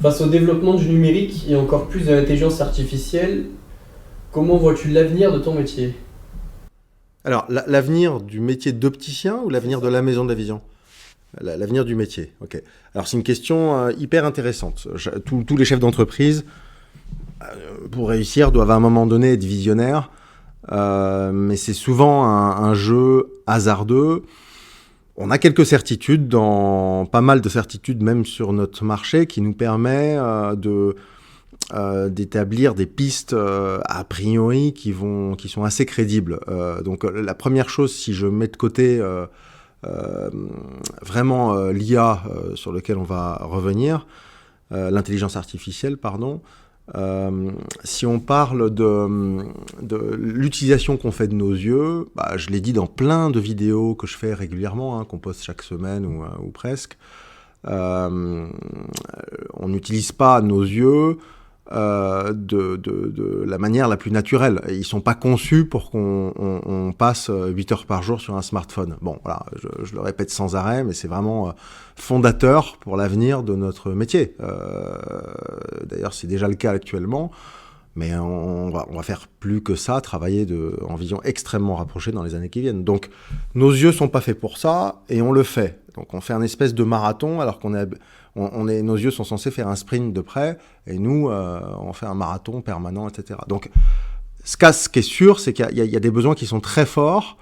Face au développement du numérique et encore plus de l'intelligence artificielle, comment vois-tu l'avenir de ton métier? Alors, l'avenir du métier d'opticien ou C'est l'avenir de ça. la maison de la vision? L'avenir du métier, ok. Alors, c'est une question hyper intéressante. Tous les chefs d'entreprise, pour réussir, doivent à un moment donné être visionnaires, mais c'est souvent un jeu hasardeux. On a quelques certitudes, pas mal de certitudes même sur notre marché, qui nous permet d'établir des pistes a priori qui sont assez crédibles. Donc la première chose, si je mets de côté euh, vraiment l'IA sur lequel on va revenir, l'intelligence artificielle, pardon, si on parle de l'utilisation qu'on fait de nos yeux, bah, je l'ai dit dans plein de vidéos que je fais régulièrement, qu'on poste chaque semaine ou presque, euh, on n'utilise pas nos yeux de la manière la plus naturelle. Ils ne sont pas conçus pour qu'on passe 8 heures par jour sur un smartphone. Bon, voilà, je le répète sans arrêt, mais c'est vraiment fondateur pour l'avenir de notre métier. D'ailleurs, c'est déjà le cas actuellement. Mais on va faire plus que ça, travailler en vision extrêmement rapprochée dans les années qui viennent. Donc, nos yeux sont pas faits pour ça, et on le fait. Donc, on fait un espèce de marathon, alors nos yeux sont censés faire un sprint de près, et nous, on fait un marathon permanent, etc. Donc, ce qui est sûr, c'est qu'il y a des besoins qui sont très forts,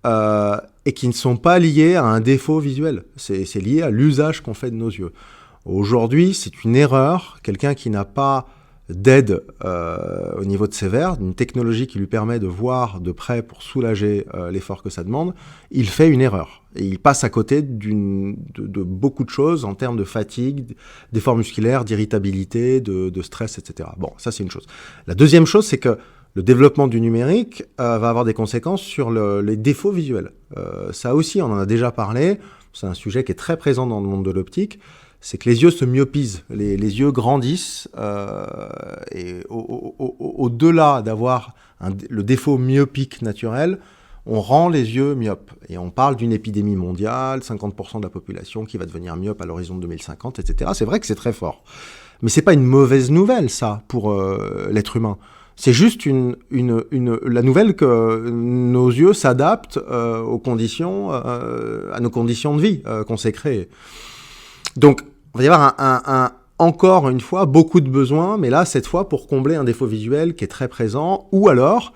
et qui ne sont pas liés à un défaut visuel. C'est lié à l'usage qu'on fait de nos yeux. Aujourd'hui, c'est une erreur. Quelqu'un qui n'a pas d'aide au niveau de ses verres, d'une technologie qui lui permet de voir de près pour soulager l'effort que ça demande, il fait une erreur. Et il passe à côté de beaucoup de choses en termes de fatigue, d'efforts musculaires, d'irritabilité, de stress, etc. Bon, ça c'est une chose. La deuxième chose, c'est que le développement du numérique va avoir des conséquences sur les défauts visuels. Ça aussi, on en a déjà parlé. C'est un sujet qui est très présent dans le monde de l'optique. C'est que les yeux se myopisent, les yeux grandissent, et au-delà d'avoir le défaut myopique naturel, on rend les yeux myopes. Et on parle d'une épidémie mondiale, 50% de la population qui va devenir myope à l'horizon de 2050, etc. C'est vrai que c'est très fort. Mais c'est pas une mauvaise nouvelle, ça, pour l'être humain. C'est juste la nouvelle que nos yeux s'adaptent aux conditions, à nos conditions de vie qu'on s'est créées. Donc, il va y avoir encore une fois beaucoup de besoins, mais là, cette fois, pour combler un défaut visuel qui est très présent, ou alors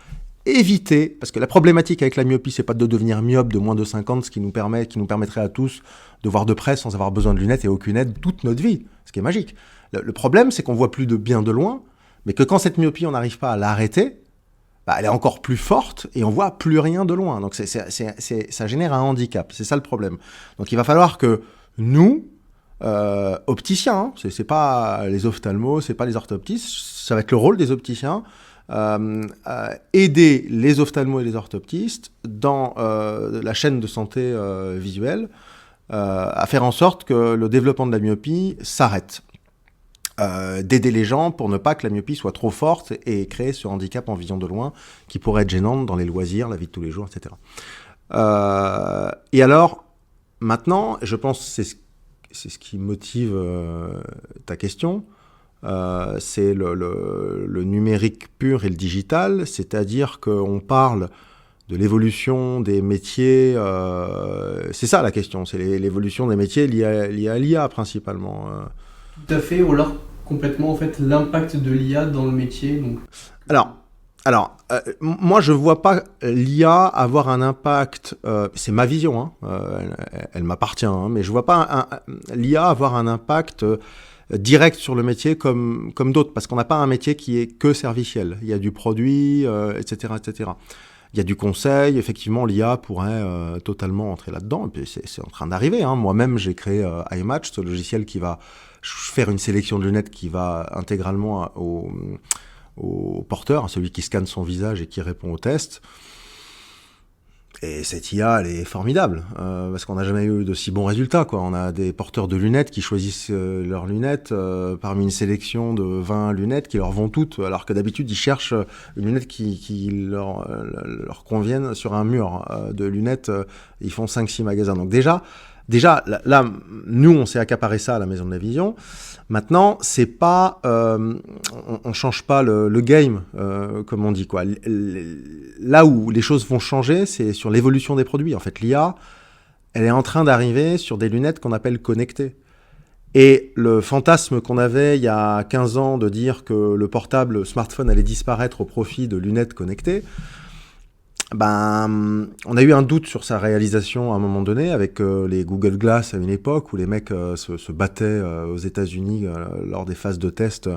éviter, parce que la problématique avec la myopie, c'est pas de devenir myope de moins de 50, ce qui nous permettrait à tous de voir de près sans avoir besoin de lunettes et aucune aide toute notre vie, ce qui est magique. Le problème, c'est qu'on voit plus de bien de loin, mais que quand cette myopie, on n'arrive pas à l'arrêter, bah, elle est encore plus forte et on voit plus rien de loin. Donc ça génère un handicap, c'est ça le problème. Donc il va falloir que nous, opticiens, c'est pas les ophtalmos, c'est pas les orthoptistes, ça va être le rôle des opticiens, aider les ophtalmos et les orthoptistes dans la chaîne de santé visuelle, à faire en sorte que le développement de la myopie s'arrête. D'aider les gens pour ne pas que la myopie soit trop forte et créer ce handicap en vision de loin qui pourrait être gênante dans les loisirs, la vie de tous les jours, etc. Et alors, maintenant, je pense que c'est ce qui motive ta question, c'est le numérique pur et le digital, c'est-à-dire qu'on parle de l'évolution des métiers, c'est ça la question, c'est l'évolution des métiers liés à l'IA principalement. Tout à fait, ou alors complètement en fait l'impact de l'IA dans le métier. Donc, Alors, moi, je vois pas l'IA avoir un impact. C'est ma vision, elle m'appartient, mais je vois pas l'IA avoir un impact direct sur le métier comme d'autres, parce qu'on n'a pas un métier qui est que serviciel. Il y a du produit, etc., etc. Il y a du conseil. Effectivement, l'IA pourrait totalement entrer là-dedans. Et puis c'est en train d'arriver. Moi-même, j'ai créé iMatch, ce logiciel qui va faire une sélection de lunettes qui va intégralement au porteur, celui qui scanne son visage et qui répond au test. Et cette IA, elle est formidable, parce qu'on n'a jamais eu de si bons résultats, quoi. On a des porteurs de lunettes qui choisissent leurs lunettes parmi une sélection de 20 lunettes qui leur vont toutes, alors que d'habitude, ils cherchent une lunette qui leur convienne sur un mur de lunettes. Ils font 5-6 magasins. Donc déjà, déjà, là, nous, on s'est accaparé ça à la Maison de la Vision. Maintenant, c'est pas, on change pas le game, comme on dit, quoi. Là où les choses vont changer, c'est sur l'évolution des produits. En fait, l'IA, elle est en train d'arriver sur des lunettes qu'on appelle connectées. Et le fantasme qu'on avait il y a 15 ans de dire que le portable, smartphone allait disparaître au profit de lunettes connectées, on a eu un doute sur sa réalisation à un moment donné avec les Google Glass à une époque où les mecs se battaient aux États-Unis lors des phases de test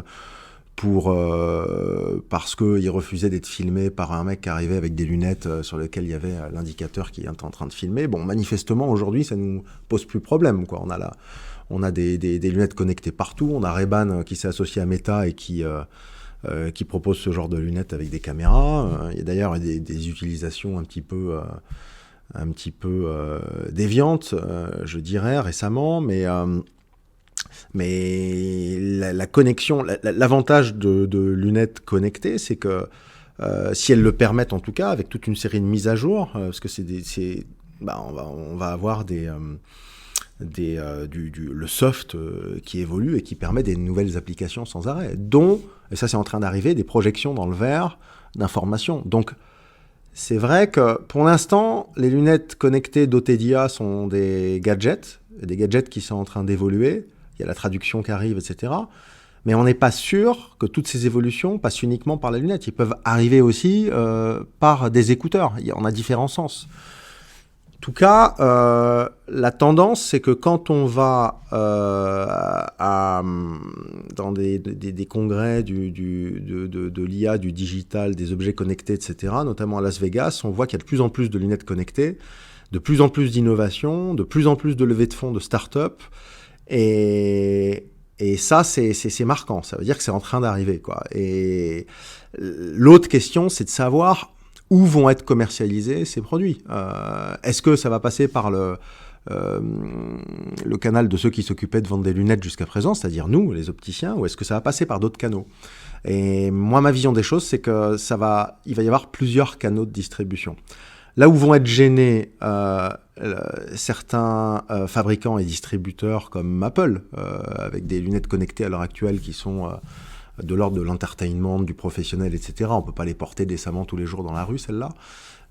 parce qu'ils refusaient d'être filmés par un mec qui arrivait avec des lunettes sur lesquelles il y avait l'indicateur qui était en train de filmer. Bon, manifestement, aujourd'hui, ça nous pose plus problème, quoi. On a des lunettes connectées partout. On a Ray-Ban qui s'est associé à Meta et qui propose ce genre de lunettes avec des caméras. Il y a d'ailleurs des utilisations un petit peu déviantes, je dirais, récemment, mais la connexion, l'avantage de lunettes connectées, c'est que si elles le permettent en tout cas, avec toute une série de mises à jour, parce que on va avoir le soft qui évolue et qui permet des nouvelles applications sans arrêt, dont, et ça c'est en train d'arriver, des projections dans le verre d'informations. Donc c'est vrai que pour l'instant, les lunettes connectées dotées d'IA sont des gadgets qui sont en train d'évoluer. Il y a la traduction qui arrive, etc. Mais on n'est pas sûr que toutes ces évolutions passent uniquement par la lunette. Ils peuvent arriver aussi par des écouteurs. On a différents sens. En tout cas, la tendance, c'est que quand on va dans des congrès de l'IA, du digital, des objets connectés, etc., notamment à Las Vegas, on voit qu'il y a de plus en plus de lunettes connectées, de plus en plus d'innovations, de plus en plus de levées de fonds de start-up. Et ça, c'est marquant. Ça veut dire que c'est en train d'arriver, quoi. Et l'autre question, c'est de savoir où vont être commercialisés ces produits. Est-ce que ça va passer par le canal de ceux qui s'occupaient de vendre des lunettes jusqu'à présent, c'est-à-dire nous, les opticiens, ou est-ce que ça va passer par d'autres canaux ? Et moi, ma vision des choses, c'est que il va y avoir plusieurs canaux de distribution. Là où vont être gênés certains fabricants et distributeurs comme Apple, avec des lunettes connectées à l'heure actuelle qui sont de l'ordre de l'entertainment, du professionnel, etc. On ne peut pas les porter décemment tous les jours dans la rue, celles-là.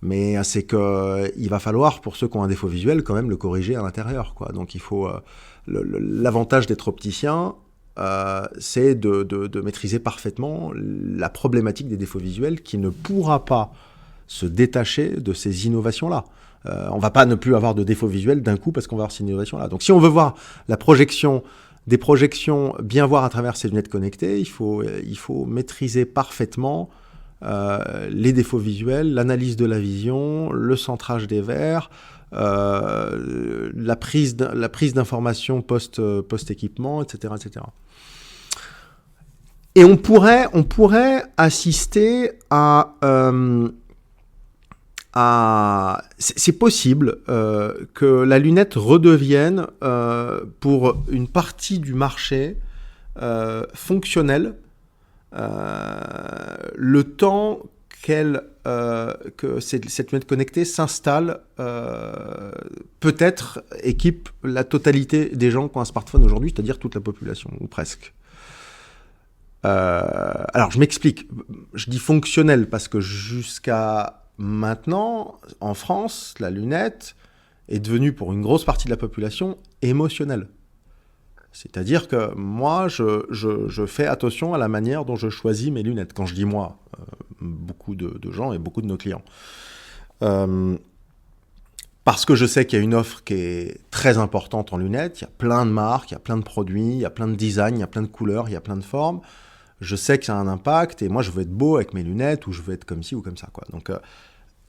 Mais c'est qu'il va falloir, pour ceux qui ont un défaut visuel, quand même le corriger à l'intérieur, quoi. Donc il faut... l'avantage d'être opticien, c'est de maîtriser parfaitement la problématique des défauts visuels qui ne pourra pas se détacher de ces innovations-là. On ne va pas ne plus avoir de défauts visuels d'un coup parce qu'on va avoir ces innovations-là. Donc si on veut voir des projections, bien voir à travers ces lunettes connectées, il faut maîtriser parfaitement les défauts visuels, l'analyse de la vision, le centrage des verres, la prise d'informations post-équipement, etc., etc. Et on pourrait assister c'est possible que la lunette redevienne, pour une partie du marché, fonctionnelle, le temps que cette lunette connectée s'installe, peut-être équipe la totalité des gens qui ont un smartphone aujourd'hui, c'est-à-dire toute la population, ou presque. Alors, je m'explique. Je dis fonctionnel parce que jusqu'à maintenant, en France, la lunette est devenue pour une grosse partie de la population émotionnelle. C'est-à-dire que moi, je fais attention à la manière dont je choisis mes lunettes. Quand je dis moi, beaucoup de gens et beaucoup de nos clients. Parce que je sais qu'il y a une offre qui est très importante en lunettes. Il y a plein de marques, il y a plein de produits, il y a plein de designs, il y a plein de couleurs, il y a plein de formes. Je sais que ça a un impact et moi, je veux être beau avec mes lunettes ou je veux être comme ci ou comme ça, quoi. Donc,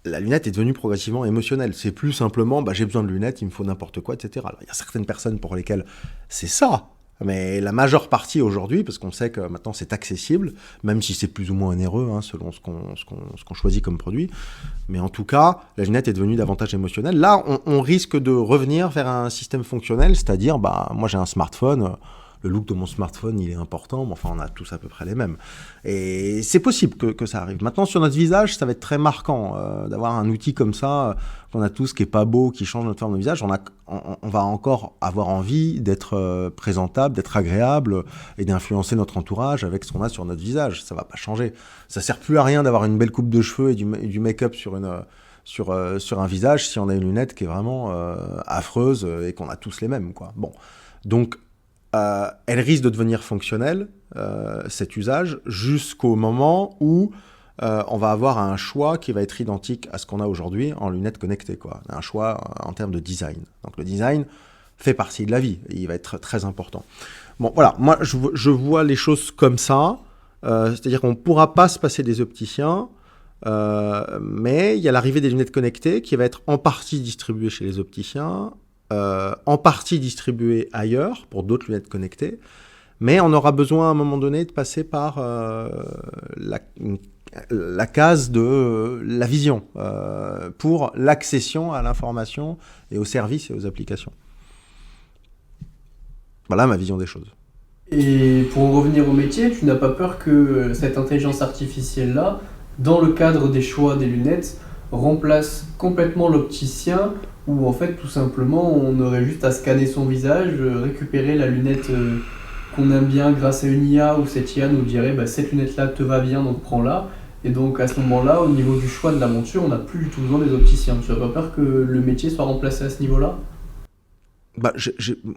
la lunette est devenue progressivement émotionnelle. C'est plus simplement, j'ai besoin de lunettes, il me faut n'importe quoi, etc. Alors, il y a certaines personnes pour lesquelles c'est ça. Mais la majeure partie aujourd'hui, parce qu'on sait que maintenant c'est accessible, même si c'est plus ou moins onéreux, selon ce qu'on choisit comme produit. Mais en tout cas, la lunette est devenue davantage émotionnelle. Là, on risque de revenir vers un système fonctionnel, c'est-à-dire, moi j'ai un smartphone, le look de mon smartphone, il est important, mais enfin, on a tous à peu près les mêmes. Et c'est possible que ça arrive. Maintenant, sur notre visage, ça va être très marquant d'avoir un outil comme ça, qu'on a tous, qui est pas beau, qui change notre forme de visage. On va encore avoir envie d'être présentable, d'être agréable et d'influencer notre entourage avec ce qu'on a sur notre visage. Ça va pas changer. Ça sert plus à rien d'avoir une belle coupe de cheveux et du make-up sur un visage si on a une lunette qui est vraiment affreuse et qu'on a tous les mêmes, quoi. Bon, donc elle risque de devenir fonctionnelle, cet usage, jusqu'au moment où on va avoir un choix qui va être identique à ce qu'on a aujourd'hui en lunettes connectées, quoi. Un choix en termes de design. Donc le design fait partie de la vie, et il va être très important. Bon, voilà, moi je vois les choses comme ça, c'est-à-dire qu'on ne pourra pas se passer des opticiens, mais il y a l'arrivée des lunettes connectées qui va être en partie distribuée chez les opticiens, en partie distribuée ailleurs pour d'autres lunettes connectées, mais on aura besoin à un moment donné de passer par la case de la vision pour l'accession à l'information et aux services et aux applications. Voilà ma vision des choses. Et pour en revenir au métier, tu n'as pas peur que cette intelligence artificielle-là, dans le cadre des choix des lunettes, remplace complètement l'opticien, ou en fait tout simplement on aurait juste à scanner son visage, récupérer la lunette qu'on aime bien grâce à une IA, où cette IA nous dirait bah, cette lunette-là te va bien donc prends-la. Et donc à ce moment-là, au niveau du choix de la monture, on n'a plus du tout besoin des opticiens. Tu n'as pas peur que le métier soit remplacé à ce niveau-là ? Bah,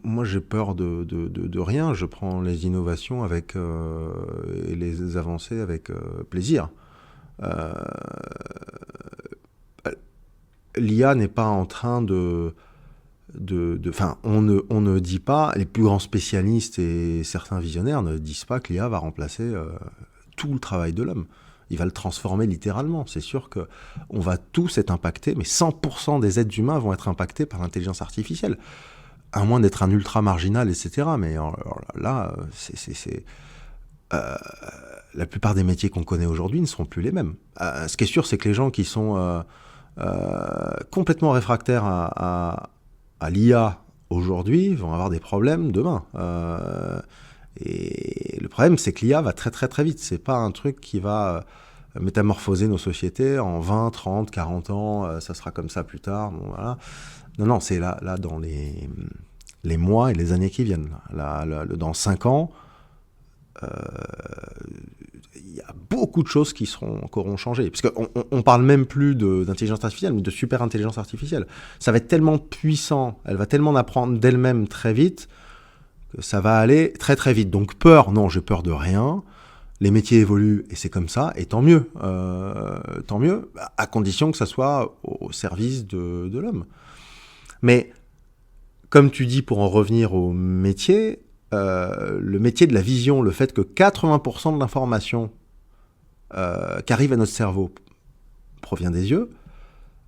moi, j'ai peur de rien. Je prends les innovations et les avancées avec plaisir. Euh, L'IA n'est pas en train enfin, on ne dit pas, les plus grands spécialistes et certains visionnaires ne disent pas que l'IA va remplacer tout le travail de l'homme. Il va le transformer littéralement. C'est sûr qu'on va tous être impactés, mais 100% des êtres humains vont être impactés par l'intelligence artificielle. À moins d'être un ultra marginal, etc. Mais alors là, la plupart des métiers qu'on connaît aujourd'hui ne seront plus les mêmes. Ce qui est sûr, c'est que les gens qui sont complètement réfractaires à l'IA aujourd'hui vont avoir des problèmes demain. Et le problème, c'est que l'IA va très très très vite. C'est pas un truc qui va métamorphoser nos sociétés en 20, 30, 40 ans. Ça sera comme ça plus tard. Bon, voilà. Non, c'est là dans les mois et les années qui viennent. Dans 5 ans, il y a beaucoup de choses qui auront changé. Parce qu'on parle même plus d'intelligence artificielle, mais de super intelligence artificielle. Ça va être tellement puissant, elle va tellement apprendre d'elle-même très vite, que ça va aller très très vite. Donc non, j'ai peur de rien. Les métiers évoluent et c'est comme ça, et tant mieux, à condition que ça soit au service de l'homme. Mais comme tu dis, pour en revenir au métier, le métier de la vision, le fait que 80% de l'information qui arrive à notre cerveau provient des yeux,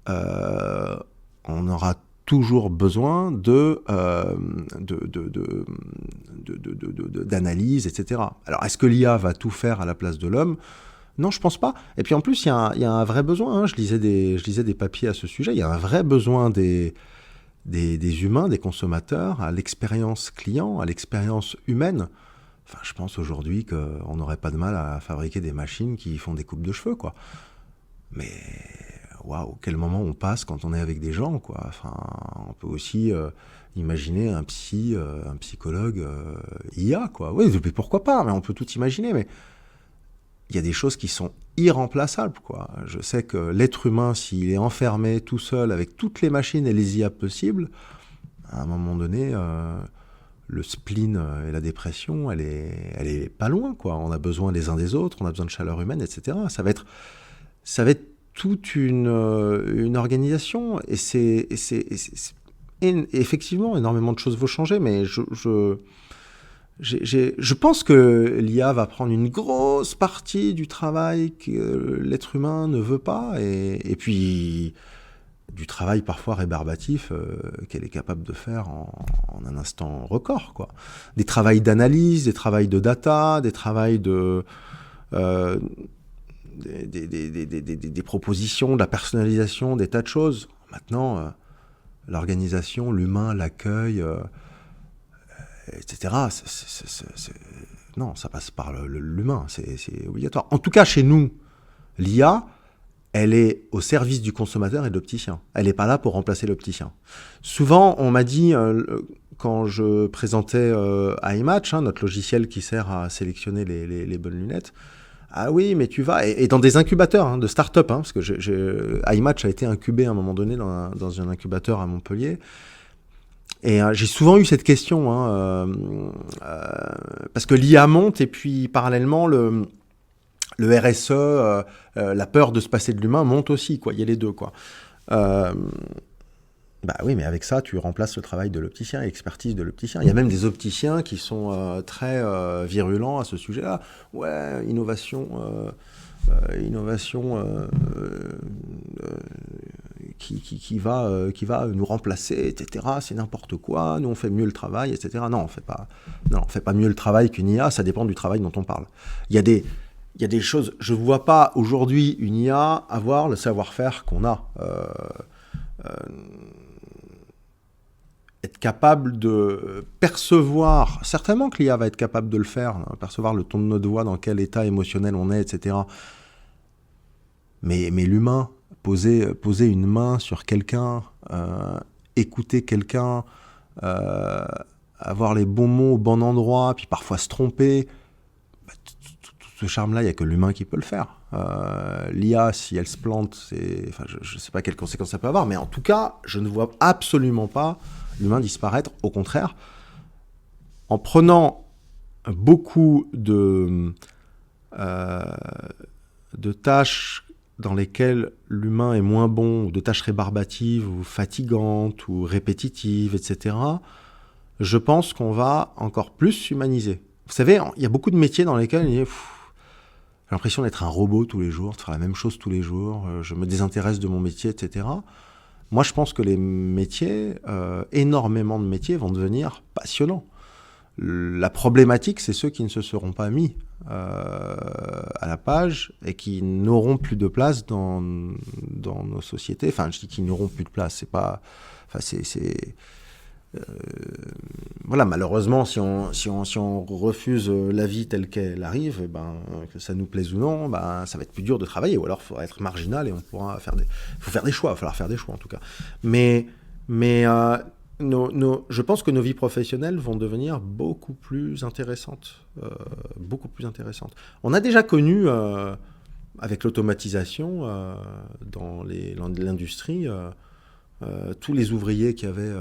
on aura toujours besoin d'analyse, etc. Alors, est-ce que l'IA va tout faire à la place de l'homme ? Non, je pense pas. Et puis en plus, il y a un vrai besoin. Je lisais des papiers à ce sujet. Il y a un vrai besoin des humains, des consommateurs, à l'expérience client, à l'expérience humaine. Enfin, je pense aujourd'hui qu'on n'aurait pas de mal à fabriquer des machines qui font des coupes de cheveux, quoi. Mais waouh, quel moment on passe quand on est avec des gens, quoi. Enfin, on peut aussi imaginer un psychologue IA, quoi. Oui, pourquoi pas, mais on peut tout imaginer, mais il y a des choses qui sont irremplaçables, quoi. Je sais que l'être humain, s'il est enfermé tout seul avec toutes les machines et les IA possibles, à un moment donné, le spleen et la dépression, elle est pas loin, quoi. On a besoin les uns des autres, on a besoin de chaleur humaine, etc. Ça va être toute une organisation, et effectivement, énormément de choses vont changer, mais je pense que l'IA va prendre une grosse partie du travail que l'être humain ne veut pas, et puis du travail parfois rébarbatif qu'elle est capable de faire en un instant record, quoi. Des travails d'analyse, des travails de data, des travails des propositions, de la personnalisation, des tas de choses. Maintenant, l'organisation, l'humain, l'accueil... etc. Non, ça passe par l'humain, c'est obligatoire. En tout cas, chez nous, l'IA, elle est au service du consommateur et de l'opticien. Elle n'est pas là pour remplacer l'opticien. Souvent, on m'a dit, quand je présentais iMatch, notre logiciel qui sert à sélectionner les bonnes lunettes, ah oui, mais tu vas... Et dans des incubateurs de start-up, parce que iMatch a été incubé à un moment donné dans un incubateur à Montpellier. Et j'ai souvent eu cette question, parce que l'IA monte et puis parallèlement, le RSE, la peur de se passer de l'humain monte aussi, quoi. Il y a les deux, quoi. Bah oui, mais avec ça, tu remplaces le travail de l'opticien et l'expertise de l'opticien. Il y a même des opticiens qui sont très virulents à ce sujet-là. Ouais, innovation qui va nous remplacer, etc. C'est n'importe quoi. Nous, on fait mieux le travail, etc. Non, on fait pas mieux le travail qu'une IA. Ça dépend du travail dont on parle. Il y a des choses. Je ne vois pas aujourd'hui une IA avoir le savoir-faire qu'on a. Être capable de percevoir, certainement que l'IA va être capable de le faire, percevoir le ton de notre voix, dans quel état émotionnel on est, etc. Mais l'humain, poser une main sur quelqu'un, écouter quelqu'un, avoir les bons mots au bon endroit, puis parfois se tromper, tout ce charme-là, il n'y a que l'humain qui peut le faire. L'IA, si elle se plante, je ne sais pas quelles conséquences ça peut avoir, mais en tout cas, je ne vois absolument pas l'humain disparaître. Au contraire, en prenant beaucoup de tâches dans lesquelles l'humain est moins bon, ou de tâches rébarbatives, ou fatigantes, ou répétitives, etc., je pense qu'on va encore plus humaniser. Vous savez, il y a beaucoup de métiers dans lesquels j'ai l'impression d'être un robot tous les jours, de faire la même chose tous les jours, je me désintéresse de mon métier, etc. Moi, je pense que les métiers, énormément de métiers, vont devenir passionnants. La problématique, c'est ceux qui ne se seront pas mis à la page et qui n'auront plus de place dans nos sociétés. Enfin, je dis qu'ils n'auront plus de place. C'est pas... Enfin, voilà, malheureusement, si on refuse la vie telle qu'elle arrive, que ça nous plaise ou non, ça va être plus dur de travailler. Ou alors, il faudra être marginal et on pourra faire faut faire des choix. Il va falloir faire des choix, en tout cas. Mais je pense que nos vies professionnelles vont devenir beaucoup plus intéressantes. Beaucoup plus intéressantes. On a déjà connu, avec l'automatisation dans l'industrie, tous les ouvriers qui avaient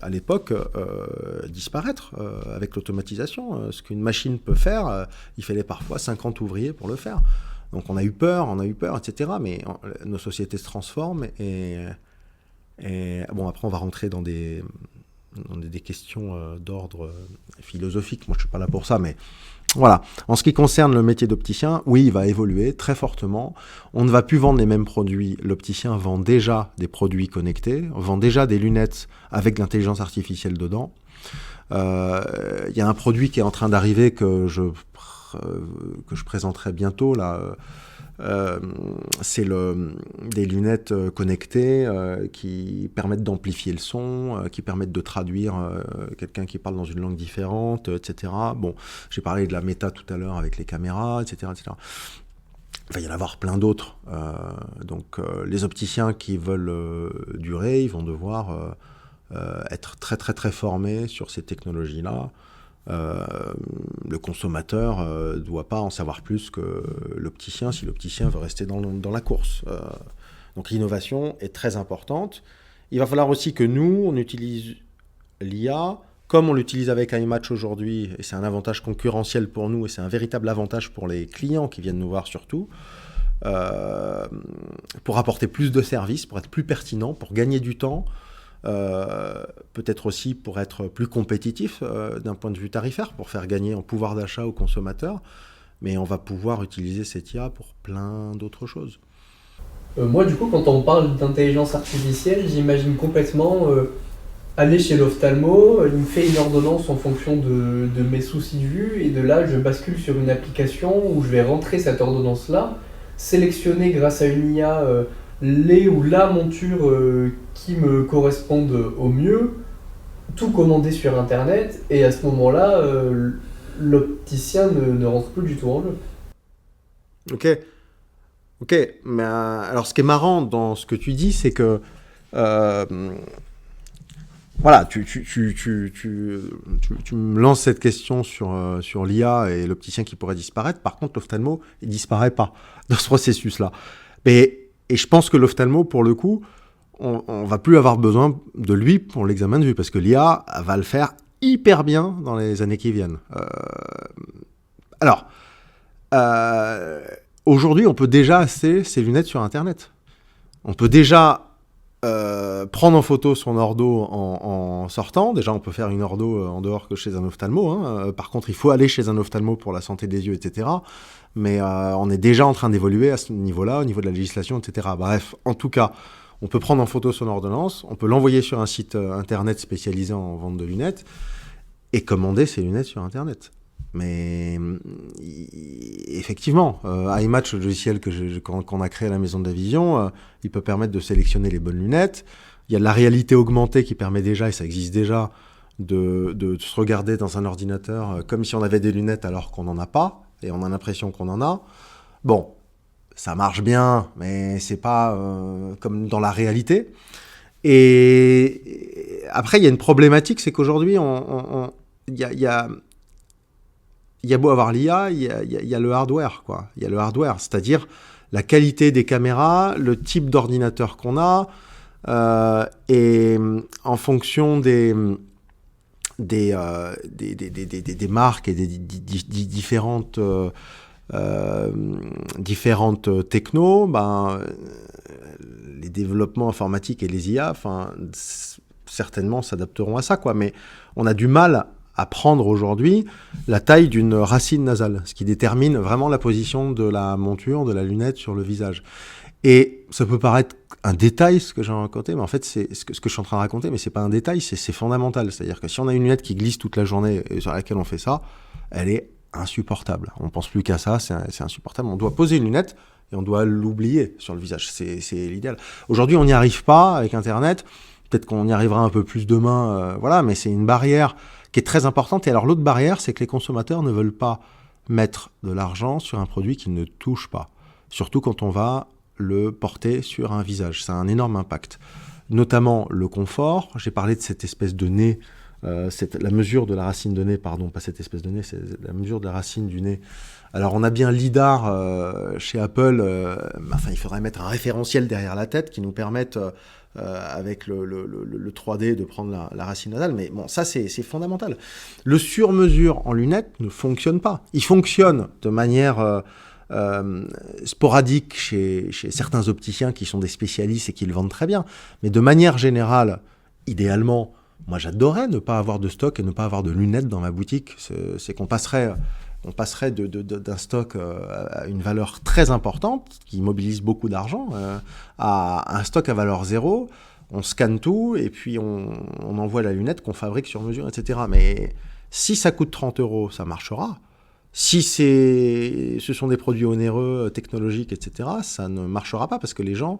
à l'époque disparaître avec l'automatisation. Ce qu'une machine peut faire, il fallait parfois 50 ouvriers pour le faire. Donc on a eu peur, etc. Mais nos sociétés se transforment et bon, après on va rentrer dans des questions d'ordre philosophique. Moi je suis pas là pour ça, mais voilà. En ce qui concerne le métier d'opticien, oui, il va évoluer très fortement. On ne va plus vendre les mêmes produits. L'opticien vend déjà des produits connectés, vend déjà des lunettes avec de l'intelligence artificielle dedans. Il y a un produit qui est en train d'arriver que je présenterai bientôt là. C'est des lunettes connectées qui permettent d'amplifier le son, qui permettent de traduire quelqu'un qui parle dans une langue différente, etc. Bon, j'ai parlé de la méta tout à l'heure avec les caméras, etc., etc. Il va y en avoir plein d'autres. Donc, les opticiens qui veulent durer, ils vont devoir être très, très, très formés sur ces technologies-là. Le consommateur ne doit pas en savoir plus que l'opticien si l'opticien veut rester dans la course. Donc l'innovation est très importante. Il va falloir aussi que nous, on utilise l'IA comme on l'utilise avec iMatch aujourd'hui, et c'est un avantage concurrentiel pour nous, et c'est un véritable avantage pour les clients qui viennent nous voir surtout, pour apporter plus de services, pour être plus pertinent, pour gagner du temps, peut-être aussi pour être plus compétitif d'un point de vue tarifaire, pour faire gagner en pouvoir d'achat aux consommateurs, mais on va pouvoir utiliser cette IA pour plein d'autres choses. Moi, du coup, quand on parle d'intelligence artificielle, j'imagine complètement aller chez l'ophtalmo, il me fait une ordonnance en fonction de mes soucis de vue, et de là, je bascule sur une application où je vais rentrer cette ordonnance-là, sélectionner grâce à une IA les ou la monture qui me correspondent au mieux, tout commander sur internet, et à ce moment-là, l'opticien ne rentre plus du tout en jeu. Ok, ok. Mais alors, ce qui est marrant dans ce que tu dis, c'est que euh, voilà, tu me lances cette question sur l'IA et l'opticien qui pourrait disparaître. Par contre, l'ophtalmo, il disparaît pas dans ce processus-là. Et je pense que l'ophtalmo, pour le coup, on va plus avoir besoin de lui pour l'examen de vue, parce que l'IA va le faire hyper bien dans les années qui viennent. Alors, euh, aujourd'hui, on peut déjà acheter ses lunettes sur Internet. On peut déjà prendre en photo son ordo en sortant. Déjà, on peut faire une ordo en dehors que chez un ophtalmo. Hein. Par contre, il faut aller chez un ophtalmo pour la santé des yeux, etc. Mais on est déjà en train d'évoluer à ce niveau-là, au niveau de la législation, etc. Bref, en tout cas, on peut prendre en photo son ordonnance, on peut l'envoyer sur un site internet spécialisé en vente de lunettes et commander ses lunettes sur Internet. Mais effectivement, iMatch, le logiciel qu'on a créé à la Maison de la Vision, il peut permettre de sélectionner les bonnes lunettes. Il y a de la réalité augmentée qui permet déjà, et ça existe déjà, de se regarder dans un ordinateur comme si on avait des lunettes alors qu'on n'en a pas, et on a l'impression qu'on en a. Bon, ça marche bien, mais c'est pas comme dans la réalité. Et après, il y a une problématique, c'est qu'aujourd'hui, il y a beau avoir l'IA, il y a le hardware, quoi. Il y a le hardware, c'est-à-dire la qualité des caméras, le type d'ordinateur qu'on a, et en fonction des marques et des différentes technos, les développements informatiques et les IA, certainement s'adapteront à ça, quoi. Mais on a du mal à prendre aujourd'hui la taille d'une racine nasale, ce qui détermine vraiment la position de la monture, de la lunette sur le visage. Et ça peut paraître un détail, ce que j'ai raconté, mais en fait, c'est ce que je suis en train de raconter, mais c'est pas un détail, c'est fondamental. C'est-à-dire que si on a une lunette qui glisse toute la journée et sur laquelle on fait ça, elle est insupportable. On pense plus qu'à ça, c'est insupportable. On doit poser une lunette et on doit l'oublier sur le visage. C'est l'idéal. Aujourd'hui, on n'y arrive pas avec Internet. Peut-être qu'on y arrivera un peu plus demain, voilà, mais c'est une barrière qui est très importante. Et alors, l'autre barrière, c'est que les consommateurs ne veulent pas mettre de l'argent sur un produit qu'ils ne touchent pas. Surtout quand on va le porter sur un visage. Ça a un énorme impact. Notamment le confort. J'ai parlé de cette espèce de nez, la mesure de la racine de nez, pardon, pas cette espèce de nez, c'est la mesure de la racine du nez. Alors, on a bien LiDAR chez Apple, il faudrait mettre un référentiel derrière la tête qui nous permette, avec le 3D, de prendre la racine nasale. Mais bon, ça, c'est fondamental. Le sur-mesure en lunettes ne fonctionne pas. Il fonctionne de manière sporadique chez certains opticiens qui sont des spécialistes et qui le vendent très bien. Mais de manière générale, idéalement, moi, j'adorerais ne pas avoir de stock et ne pas avoir de lunettes dans ma boutique. C'est qu'on passerait d'un stock à une valeur très importante, qui mobilise beaucoup d'argent, à un stock à valeur zéro. On scanne tout et puis on envoie la lunette qu'on fabrique sur mesure, etc. Mais si ça coûte 30 €, ça marchera. Si ce sont des produits onéreux, technologiques, etc., ça ne marchera pas parce que les gens,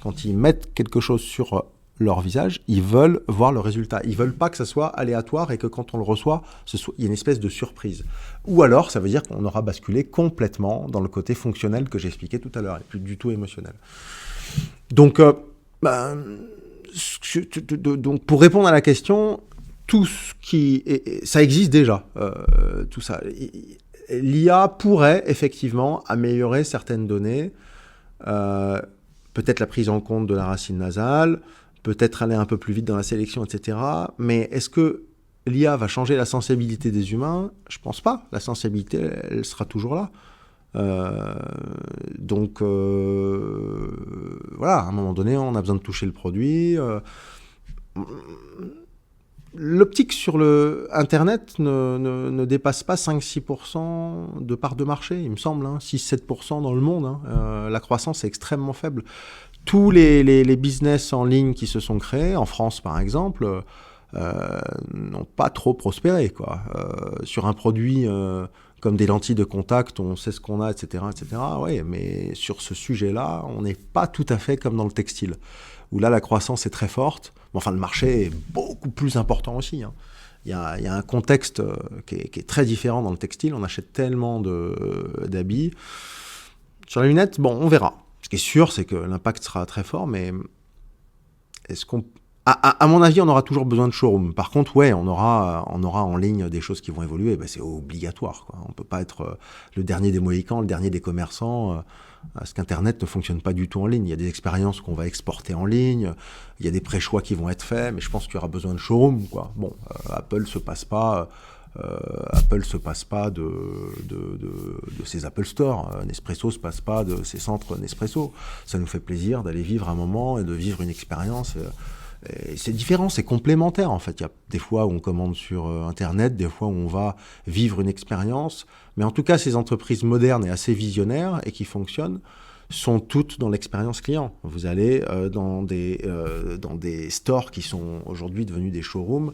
quand ils mettent quelque chose sur leur visage, ils veulent voir le résultat. Ils veulent pas que ça soit aléatoire et que quand on le reçoit, il y ait une espèce de surprise. Ou alors, ça veut dire qu'on aura basculé complètement dans le côté fonctionnel que j'expliquais tout à l'heure, et plus du tout émotionnel. Donc, donc pour répondre à la question, tout ce ça existe déjà, tout ça. L'IA pourrait effectivement améliorer certaines données, peut-être la prise en compte de la racine nasale, peut-être aller un peu plus vite dans la sélection, etc. Mais est-ce que l'IA va changer la sensibilité des humains ? Je pense pas. La sensibilité, elle sera toujours là. Donc, voilà, à un moment donné, on a besoin de toucher le produit. L'optique sur le Internet ne dépasse pas 5-6% de part de marché, il me semble, 6-7% dans le monde. La croissance est extrêmement faible. Tous les business en ligne qui se sont créés, en France par exemple, n'ont pas trop prospéré, quoi. Sur un produit comme des lentilles de contact, on sait ce qu'on a, etc., etc. Ouais, mais sur ce sujet-là, on n'est pas tout à fait comme dans le textile, où là, la croissance est très forte. Mais enfin, le marché est beaucoup plus important aussi, hein. Il y a un contexte qui est très différent dans le textile. On achète tellement d'habits. Sur les lunettes, bon, on verra. Ce qui est sûr, c'est que l'impact sera très fort, mais est-ce qu'on... À mon avis, on aura toujours besoin de showroom. Par contre, ouais, on aura en ligne des choses qui vont évoluer. Ben, c'est obligatoire, quoi. On peut pas être le dernier des Mohicans, le dernier des commerçants. Parce qu'Internet ne fonctionne pas du tout en ligne. Il y a des expériences qu'on va exporter en ligne. Il y a des pré-choix qui vont être faits, mais je pense qu'il y aura besoin de showroom, quoi. Bon, Apple se passe pas de ses Apple Store. Nespresso se passe pas de ses centres Nespresso. Ça nous fait plaisir d'aller vivre un moment et de vivre une expérience. Et c'est différent, c'est complémentaire en fait. Il y a des fois où on commande sur Internet, des fois où on va vivre une expérience. Mais en tout cas, ces entreprises modernes et assez visionnaires et qui fonctionnent sont toutes dans l'expérience client. Vous allez dans des stores qui sont aujourd'hui devenus des showrooms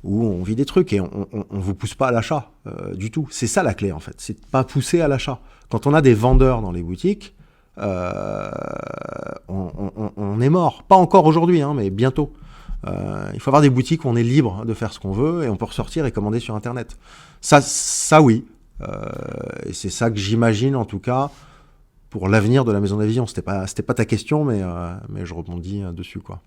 où on vit des trucs et on vous pousse pas à l'achat du tout. C'est ça la clé en fait, c'est de pas pousser à l'achat. Quand on a des vendeurs dans les boutiques, on est mort. Pas encore aujourd'hui, hein, mais bientôt. Il faut avoir des boutiques où on est libre de faire ce qu'on veut et on peut ressortir et commander sur Internet. Ça oui. Et c'est ça que j'imagine en tout cas pour l'avenir de la maison d'avion. C'était pas ta question, mais je rebondis dessus, quoi.